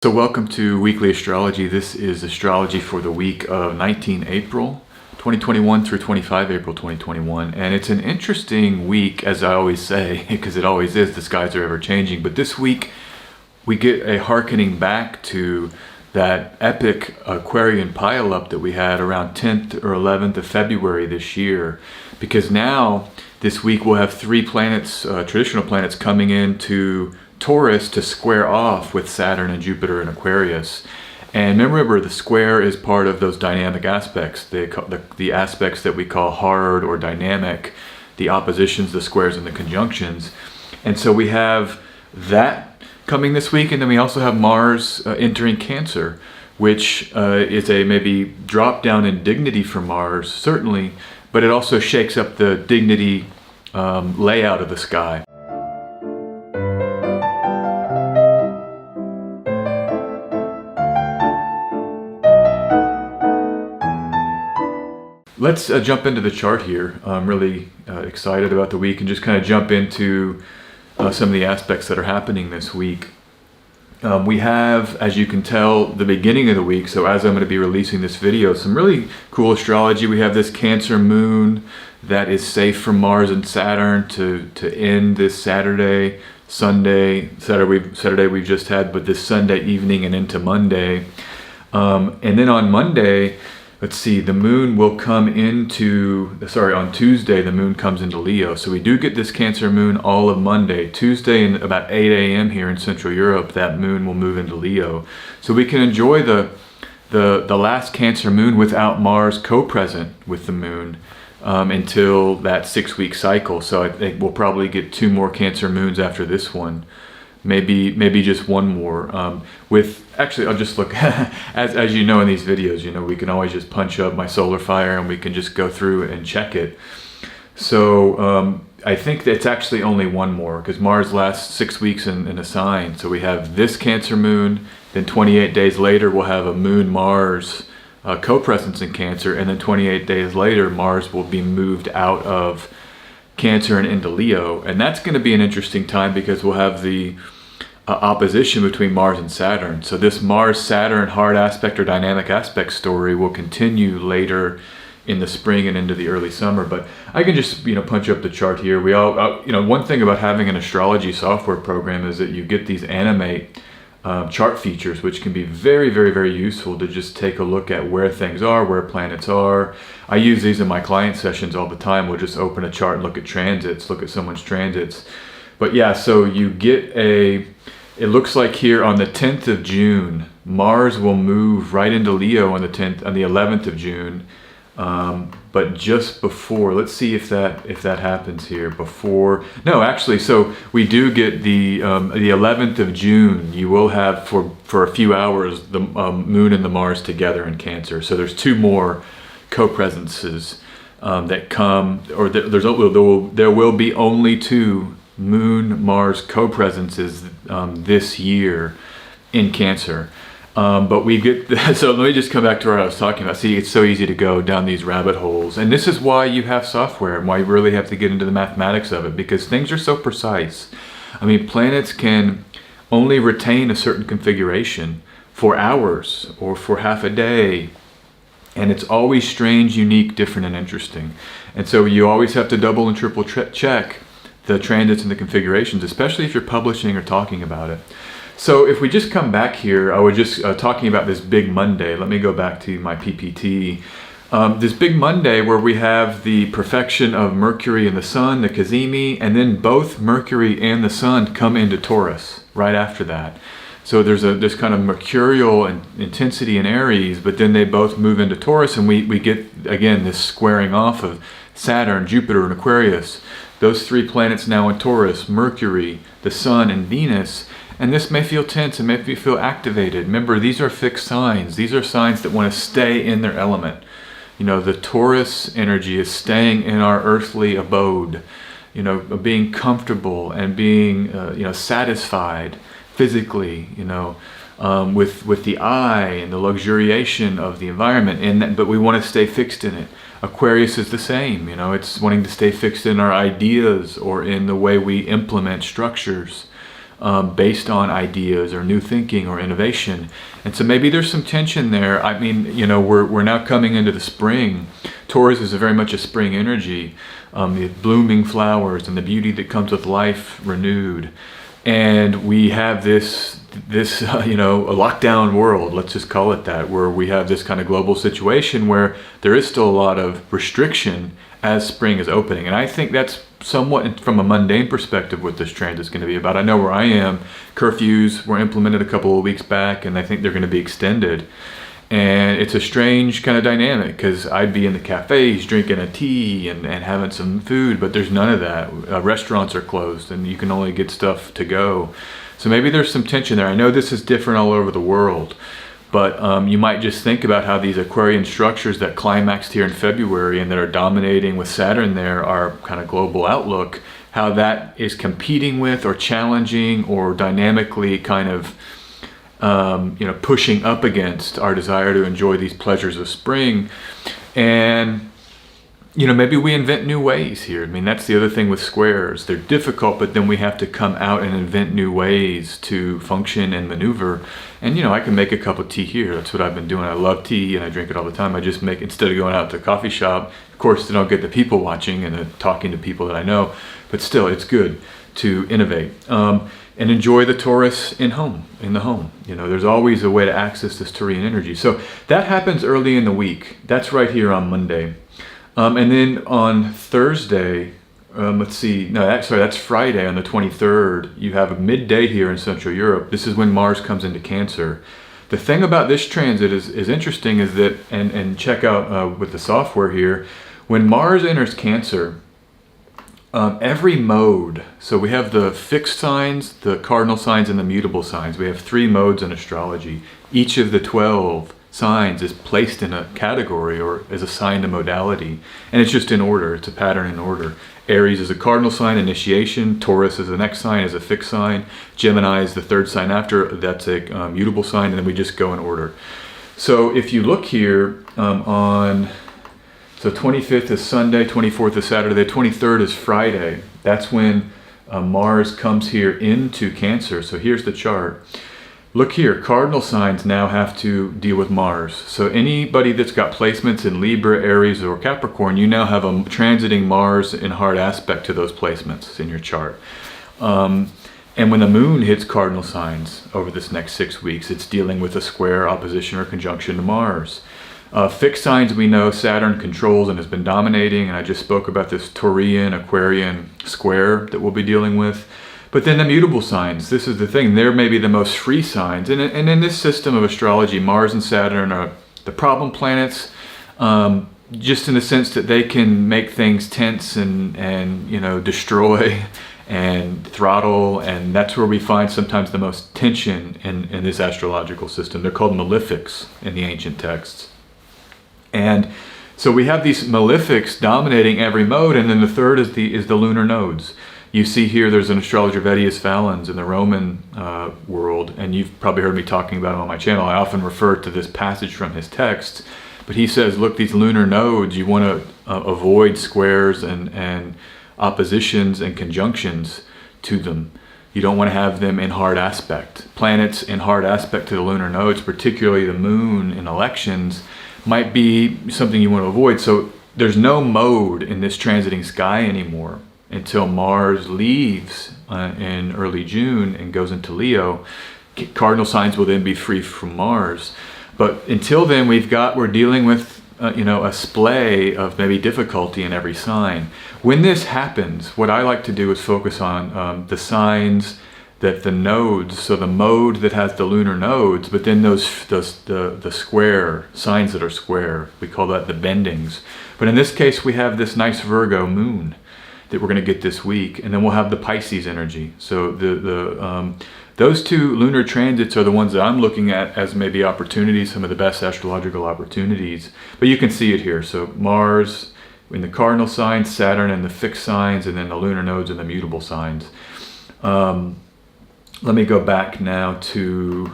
So welcome to Weekly Astrology. This is astrology for the week of 19 April 2021 through 25 April 2021. And it's an interesting week, as I always say, because it always is. The skies are ever changing. But this week we get a hearkening back to that epic Aquarian pileup that we had around 10th or 11th of February this year. Because now, this week, we'll have three planets, traditional planets, coming into Taurus to square off with Saturn and Jupiter and Aquarius. And remember, the square is part of those dynamic aspects, the aspects that we call hard or dynamic, the oppositions, the squares, and the conjunctions. And so we have that coming this week, and then we also have Mars entering Cancer, which is a maybe drop down in dignity for Mars, certainly, but it also shakes up the dignity layout of the sky. Let's jump into the chart here. I'm really excited about the week and just kind of jump into some of the aspects that are happening this week. We have, as you can tell, the beginning of the week, so as I'm going to be releasing this video, some really cool astrology. We have this Cancer moon that is safe from Mars and Saturn to end this Saturday we've just had, but this Sunday evening and into Monday. And then on Monday, let's see, the moon will come on Tuesday, the moon comes into Leo. So we do get this Cancer moon all of Monday. Tuesday, in about 8 a.m. here in Central Europe, that moon will move into Leo. So we can enjoy the last Cancer moon without Mars co-present with the moon until that 6-week cycle. So I think we'll probably get 2 more Cancer moons after this one. Maybe just one more. Actually, I'll just look, as you know in these videos, we can always just punch up my solar fire and we can just go through and check it. So I think it's actually only one more, because Mars lasts 6 weeks in a sign. So we have this Cancer moon, then 28 days later we'll have a moon-Mars co-presence in Cancer, and then 28 days later Mars will be moved out of Cancer and into Leo. And that's going to be an interesting time, because we'll have the opposition between Mars and Saturn. So this Mars-Saturn hard aspect or dynamic aspect story will continue later in the spring and into the early summer. But I can just punch up the chart here. We all one thing about having an astrology software program is that you get these animate chart features, which can be very, very, very useful to just take a look at where things are, where planets are. I use these in my client sessions all the time. We'll just open a chart and look at transits, look at someone's transits. But yeah, so you get it looks like here on the 10th of June, Mars will move right into Leo on the 11th of June. But just before, let's see if that happens here before. No, actually, so we do get the 11th of June. You will have for a few hours the moon and the Mars together in Cancer. So there's 2 more co-presences that come, or there will be only 2 moon-Mars co-presences this year in Cancer. But we get, so let me just come back to what I was talking about. See, it's so easy to go down these rabbit holes. And this is why you have software and why you really have to get into the mathematics of it, because things are so precise. I mean, planets can only retain a certain configuration for hours or for half a day. And it's always strange, unique, different, and interesting. And so you always have to double and triple check the transits and the configurations, especially if you're publishing or talking about it. So if we just come back here, I was just talking about this big Monday. Let me go back to my PPT. This big Monday where we have the perfection of Mercury and the Sun, the Cazimi, and then both Mercury and the Sun come into Taurus right after that. So there's this kind of mercurial intensity in Aries, but then they both move into Taurus, and we get, again, this squaring off of Saturn, Jupiter, and Aquarius. Those 3 planets now in Taurus, Mercury, the Sun, and Venus. And this may feel tense and may feel activated. Remember, these are fixed signs. These are signs that want to stay in their element. The Taurus energy is staying in our earthly abode, being comfortable and being, satisfied physically, with the eye and the luxuriation of the environment. But we want to stay fixed in it. Aquarius is the same, it's wanting to stay fixed in our ideas or in the way we implement structures. based on ideas or new thinking or innovation. And so maybe there's some tension there. I mean, we're now coming into the spring. Taurus is very much a spring energy, the blooming flowers and the beauty that comes with life renewed. And we have this a lockdown world, let's just call it that, where we have this kind of global situation where there is still a lot of restriction as spring is opening. And I think that's somewhat from a mundane perspective what this transit is going to be about. I know where I am, curfews were implemented a couple of weeks back, and I think they're going to be extended. And it's a strange kind of dynamic, because I'd be in the cafes drinking a tea and having some food, but there's none of that. Restaurants are closed and you can only get stuff to go. So maybe there's some tension there. I know this is different all over the world, but you might just think about how these Aquarian structures that climaxed here in February and that are dominating with Saturn there, our kind of global outlook, how that is competing with or challenging or dynamically kind of pushing up against our desire to enjoy these pleasures of spring. And maybe we invent new ways here. I mean, that's the other thing with squares. They're difficult, but then we have to come out and invent new ways to function and maneuver. And I can make a cup of tea here. That's what I've been doing. I love tea and I drink it all the time. I just make, instead of going out to the coffee shop, of course, then I'll get the people watching and talking to people that I know, but still it's good to innovate. And enjoy the Taurus in the home. There's always a way to access this Taurian energy. So that happens early in the week. That's right here on Monday. And then on Thursday, that's Friday on the 23rd, you have a midday here in Central Europe. This is when Mars comes into Cancer. The thing about this transit is interesting is that, and check out with the software here, when Mars enters Cancer, every mode, so we have the fixed signs, the cardinal signs, and the mutable signs. We have 3 modes in astrology. Each of the 12 signs is placed in a category or is assigned a modality, and it's just in order. It's a pattern in order. Aries is a cardinal sign, initiation. Taurus is the next sign, is a fixed sign. Gemini is the 3rd sign after, that's a mutable sign, and then we just go in order. So if you look here so 25th is Sunday, 24th is Saturday, 23rd is Friday. That's when Mars comes here into Cancer. So here's the chart. Look here, cardinal signs now have to deal with Mars. So anybody that's got placements in Libra, Aries, or Capricorn, you now have a transiting Mars in hard aspect to those placements in your chart. And when the moon hits cardinal signs over this next 6 weeks, it's dealing with a square, opposition, or conjunction to Mars. Fixed signs we know Saturn controls and has been dominating, and I just spoke about this Taurian, Aquarian square that we'll be dealing with. But then the mutable signs, this is the thing, they're maybe the most free signs. And in this system of astrology, Mars and Saturn are the problem planets, just in the sense that they can make things tense and destroy and throttle, and that's where we find sometimes the most tension in this astrological system. They're called malefics in the ancient texts. And so we have these malefics dominating every mode, and then the third is the lunar nodes. You see here there's an astrologer, Vettius Valens, in the Roman world, and you've probably heard me talking about him on my channel. I often refer to this passage from his texts, but he says, look, these lunar nodes, you want to avoid squares and oppositions and conjunctions to them. You don't want to have them in hard aspect. Planets in hard aspect to the lunar nodes, particularly the moon in elections, might be something you want to avoid. So there's no mode in this transiting sky anymore until Mars leaves in early June and goes into Leo. Cardinal signs will then be free from Mars. But until then, we're dealing with a splay of maybe difficulty in every sign. When this happens, what I like to do is focus on the signs that the nodes, so the mode that has the lunar nodes, but then the square signs that are square, we call that the bendings. But in this case, we have this nice Virgo moon that we're going to get this week, and then we'll have the Pisces energy. So those two lunar transits are the ones that I'm looking at as maybe opportunities, some of the best astrological opportunities. But you can see it here. So Mars in the cardinal signs, Saturn in the fixed signs, and then the lunar nodes in the mutable signs. Let me go back now to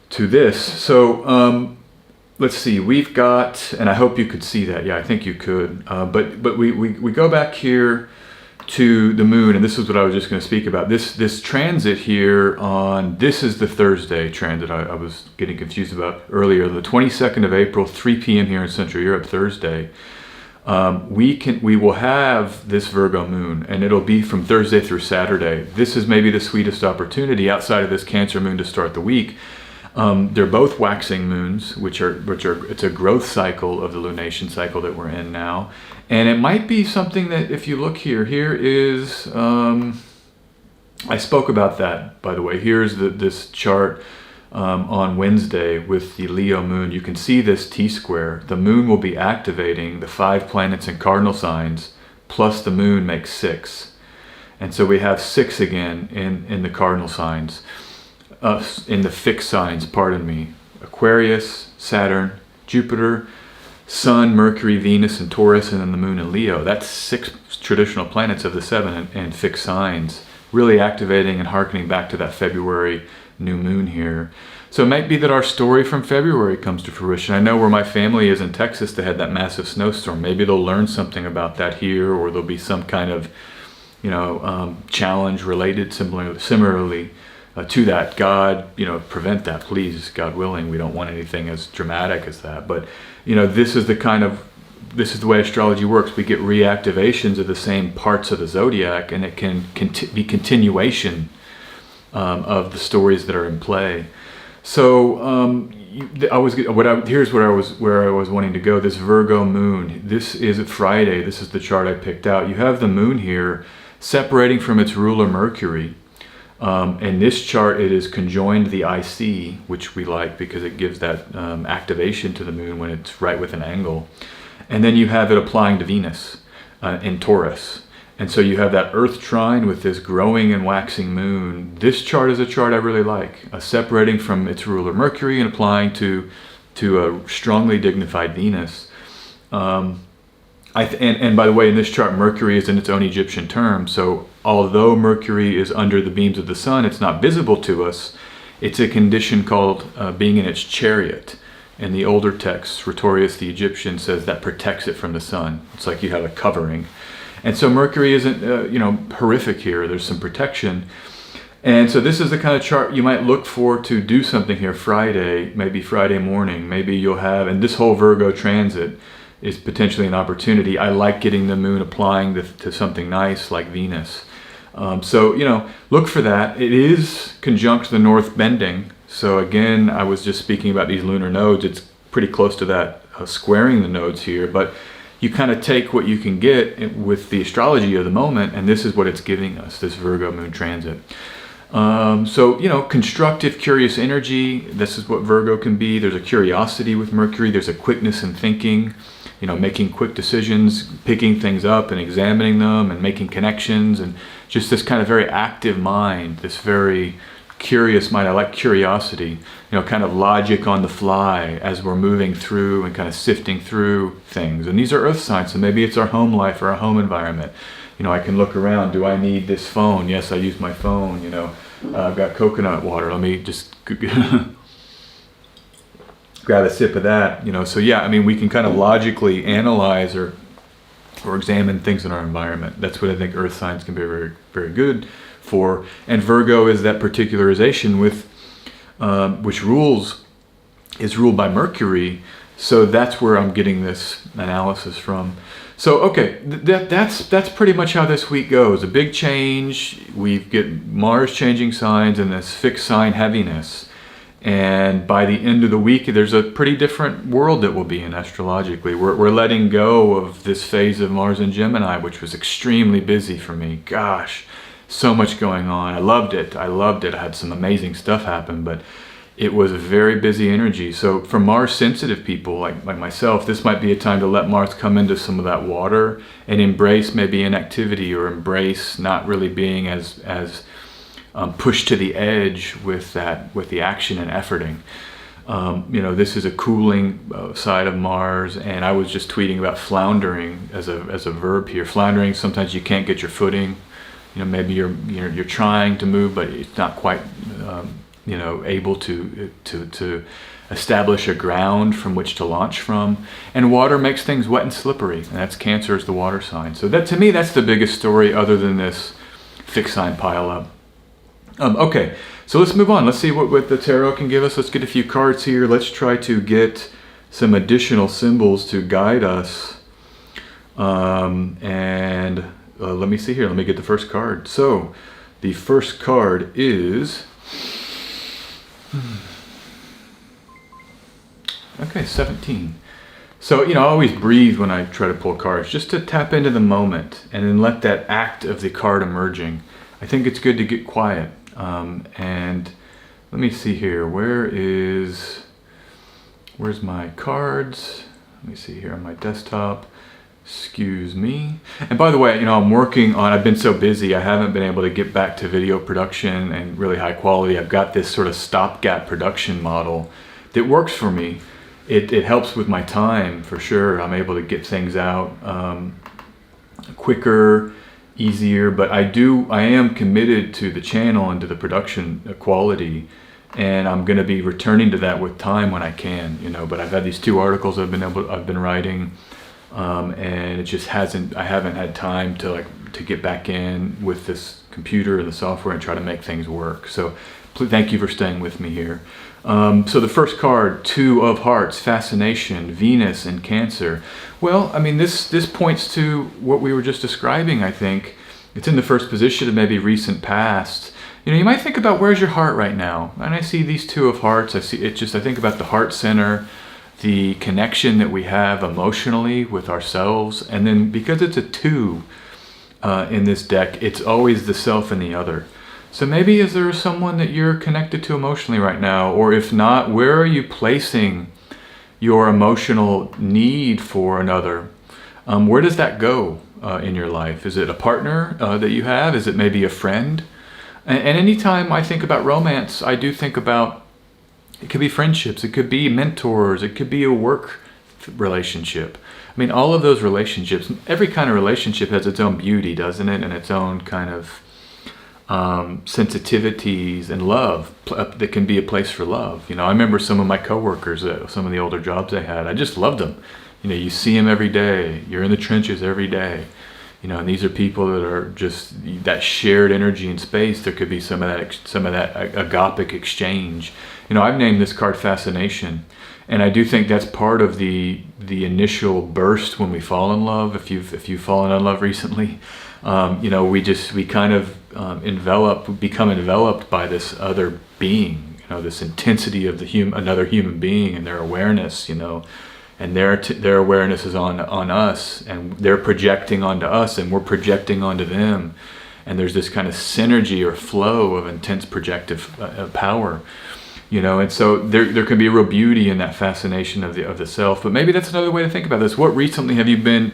this. So let's see, we've got, and I hope you could see that. Yeah, I think you could. But we go back here to the moon, and this is what I was just going to speak about. This transit here on, this is the Thursday transit I was getting confused about earlier. The 22nd of April, 3 p.m. here in Central Europe, Thursday. We will have this Virgo moon, and it'll be from Thursday through Saturday. This is maybe the sweetest opportunity outside of this Cancer moon to start the week. They're both waxing moons, which are it's a growth cycle of the lunation cycle that we're in now. And it might be something that, if you look here is, I spoke about that, by the way. Here's this chart on Wednesday with the Leo moon. You can see this T-square. The moon will be activating the 5 planets in cardinal signs, plus the moon makes 6. And so we have 6 again in the cardinal signs, in the fixed signs, pardon me. Aquarius, Saturn, Jupiter, Sun, Mercury, Venus, and Taurus, and then the moon in Leo. That's 6 traditional planets of the 7 and fixed signs, really activating and hearkening back to that February new moon here. So it might be that our story from February comes to fruition. I know where my family is in Texas, they had that massive snowstorm. Maybe they'll learn something about that here, or there'll be some kind of, challenge related similarly to that. God, prevent that, please, God willing. We don't want anything as dramatic as that. But, this is the way astrology works. We get reactivations of the same parts of the zodiac, and it can be continuation of the stories that are in play. So here's where I was wanting to go. This Virgo moon. This is Friday. This is the chart I picked out. You have the moon here separating from its ruler Mercury. In this chart, it is conjoined the IC, which we like because it gives that activation to the moon when it's right with an angle. And then you have it applying to Venus in Taurus. And so you have that Earth trine with this growing and waxing moon. This chart is a chart I really like, separating from its ruler Mercury and applying to a strongly dignified Venus. And by the way, in this chart, Mercury is in its own Egyptian term. So although Mercury is under the beams of the sun, it's not visible to us. It's a condition called being in its chariot. In the older texts, Rhetorius the Egyptian says that protects it from the sun. It's like you have a covering. And so Mercury isn't, horrific here. There's some protection. And so this is the kind of chart you might look for to do something here Friday, maybe Friday morning. Maybe you'll have, and this whole Virgo transit is potentially an opportunity. I like getting the moon applying to something nice like Venus. So, look for that. It is conjunct the North bending. So again, I was just speaking about these lunar nodes. It's pretty close to that, squaring the nodes here. But you kind of take what you can get with the astrology of the moment, and this is what it's giving us, this Virgo moon transit. So, constructive, curious energy, this is what Virgo can be. There's a curiosity with Mercury. There's a quickness in thinking, making quick decisions, picking things up and examining them and making connections, and just this kind of very active mind, this very curious mind. I like curiosity, kind of logic on the fly as we're moving through and kind of sifting through things. And these are earth signs, so maybe it's our home life or our home environment. I can look around. Do I need this phone? Yes, I use my phone. I've got coconut water. Let me just grab a sip of that. So yeah, we can kind of logically analyze or examine things in our environment. That's what I think earth signs can be very, very good for. And Virgo is that particularization with which is ruled by Mercury. So that's where I'm getting this analysis from. So okay, that's pretty much how this week goes. A big change. We get Mars changing signs and this fixed sign heaviness. And by the end of the week, there's a pretty different world that we'll be in astrologically. We're letting go of this phase of Mars in Gemini, which was extremely busy for me. Gosh, so much going on. I loved it. I had some amazing stuff happen, but it was a very busy energy. So for Mars sensitive people like myself, this might be a time to let Mars come into some of that water and embrace maybe inactivity, or embrace not really being as pushed to the edge with the action and efforting. This is a cooling side of Mars, and I was just tweeting about floundering as a verb here. Floundering, sometimes you can't get your footing. Maybe you're trying to move, but it's not quite you know, able to establish a ground from which to launch from. And water makes things wet and slippery, and that's Cancer is the water sign. So that, to me, that's the biggest story other than this fixed sign pileup. Okay, so let's move on. Let's see what the tarot can give us. Let's get a few cards here. Let's try to get some additional symbols to guide us. Let me see here. Let me get the first card. So the first card is... Okay, 17. So, you know, I always breathe when I try to pull cards, just to tap into the moment and then let that act of the card emerging. I think it's good to get quiet. And let me see here. Where's my cards? Let me see here on my desktop. Excuse me. And by the way, you know, I've been so busy, I haven't been able to get back to video production and really high quality. I've got this sort of stopgap production model that works for me. It helps with my time for sure. I'm able to get things out quicker, easier, but I am committed to the channel and to the production quality, and I'm going to be returning to that with time when I can, you know. But I've had these 2 articles I've been writing, and it just I haven't had time to get back in with this computer and the software and try to make things work. So thank you for staying with me here. So the first card, 2 of Hearts, Fascination, Venus and Cancer. Well, I mean, this points to what we were just describing, I think. It's in the first position of maybe recent past. You know, you might think about, where's your heart right now? And I see these 2 of Hearts. I think about the heart center, the connection that we have emotionally with ourselves. And then because it's a 2 in this deck, it's always the self and the other. So maybe is there someone that you're connected to emotionally right now? Or if not, where are you placing your emotional need for another? Where does that go in your life? Is it a partner that you have? Is it maybe a friend? And anytime I think about romance, I do think about, it could be friendships, it could be mentors, it could be a work relationship. I mean, all of those relationships, every kind of relationship has its own beauty, doesn't it? And its own kind of sensitivities and love that can be a place for love. You know, I remember some of my coworkers, some of the older jobs I had, I just loved them. You know, you see them every day, you're in the trenches every day, you know, and these are people that are just that shared energy and space. There could be some of that agapic exchange. You know, I've named this card Fascination, and I do think that's part of the initial burst when we fall in love. If you've fallen in love recently, you know, we kind of become enveloped by this other being, you know, this intensity of another human being and their awareness, you know, and their awareness is on us, and they're projecting onto us, and we're projecting onto them, and there's this kind of synergy or flow of intense projective power, you know. And so there can be a real beauty in that fascination of the self. But maybe that's another way to think about this. What recently have you been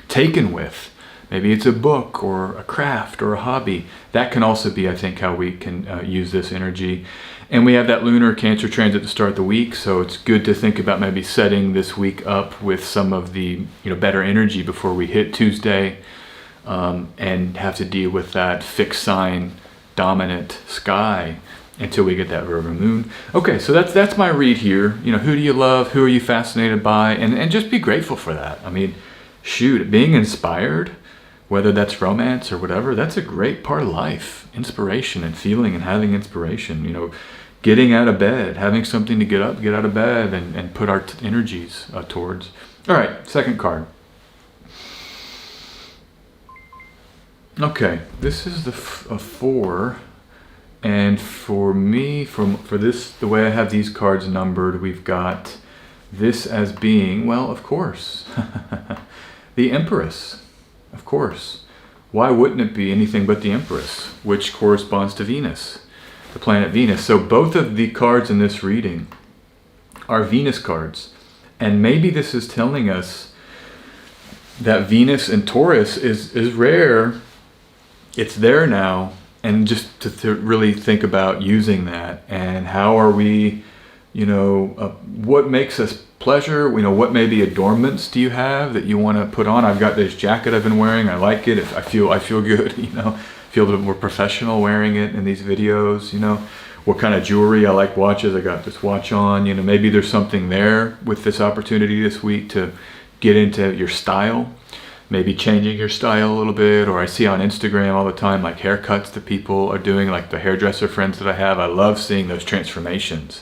taken with? Maybe it's a book or a craft or a hobby. That can also be, I think, how we can use this energy. And we have that lunar Cancer transit to start the week, so it's good to think about maybe setting this week up with some of the, you know, better energy before we hit Tuesday, and have to deal with that fixed sign dominant sky until we get that Virgo moon. Okay, so that's my read here. You know, who do you love? Who are you fascinated by? And just be grateful for that. I mean, shoot, being inspired, whether that's romance or whatever, that's a great part of life. Inspiration and feeling and having inspiration, you know, getting out of bed, having something to get out of bed and put our energies towards. All right, second card. Okay, this is a 4. And for me, for this, the way I have these cards numbered, we've got this as being, well, of course, the Empress. Of course. Why wouldn't it be anything but the Empress, which corresponds to Venus, the planet Venus? So both of the cards in this reading are Venus cards. And maybe this is telling us that Venus in Taurus is rare. It's there now. And just to really think about using that, and how are we, you know, what makes us pleasure? You know, what maybe adornments do you have that you want to put on? I've got this jacket I've been wearing. I like it. I feel good. You know, feel a little more professional wearing it in these videos. You know, what kind of jewelry. I like watches. I got this watch on. You know, maybe there's something there with this opportunity this week to get into your style, maybe changing your style a little bit. Or I see on Instagram all the time, like haircuts that people are doing, like the hairdresser friends that I have. I love seeing those transformations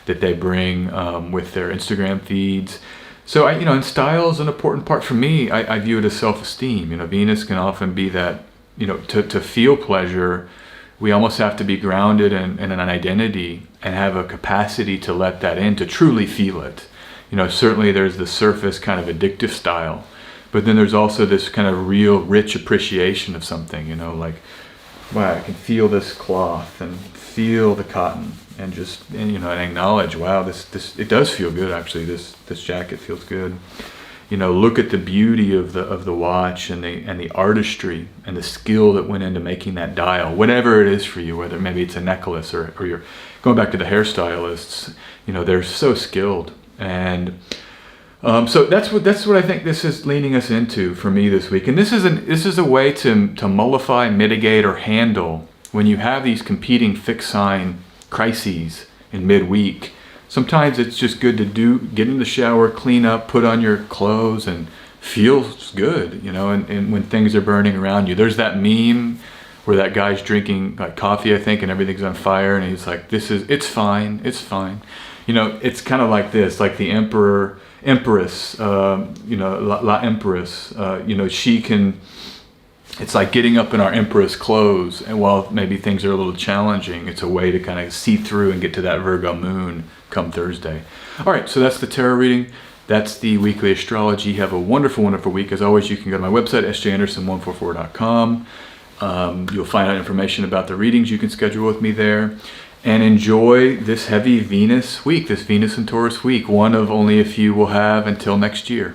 that they bring with their Instagram feeds. So and style is an important part for me. I view it as self-esteem. You know, Venus can often be that, to feel pleasure, we almost have to be grounded in an identity and have a capacity to let that in, to truly feel it. You know, certainly there's the surface kind of addictive style, but then there's also this kind of real rich appreciation of something, like, wow, I can feel this cloth and feel the cotton and and acknowledge, wow, this it does feel good actually. This jacket feels good. Look at the beauty of the watch and the artistry and the skill that went into making that dial, whatever it is for you, whether maybe it's a necklace or you're going back to the hairstylists, they're so skilled. And so that's what I think this is leaning us into for me this week. And this is a way to mollify, mitigate, or handle when you have these competing fixed sign crises in midweek. Sometimes it's just good to get in the shower, clean up, put on your clothes, and feels good, and when things are burning around you. There's that meme where that guy's drinking like coffee, I think, and everything's on fire, and he's like, it's fine. It's kind of like this, like the Empress, La Empress, she can, it's like getting up in our Empress clothes, and while maybe things are a little challenging, it's a way to kind of see through and get to that Virgo moon come Thursday. All right, so that's the tarot reading. That's the weekly astrology. Have a wonderful, wonderful week. As always, you can go to my website, sjanderson144.com. You'll find out information about the readings you can schedule with me there. And enjoy this heavy Venus week, this Venus and Taurus week, one of only a few we'll have until next year.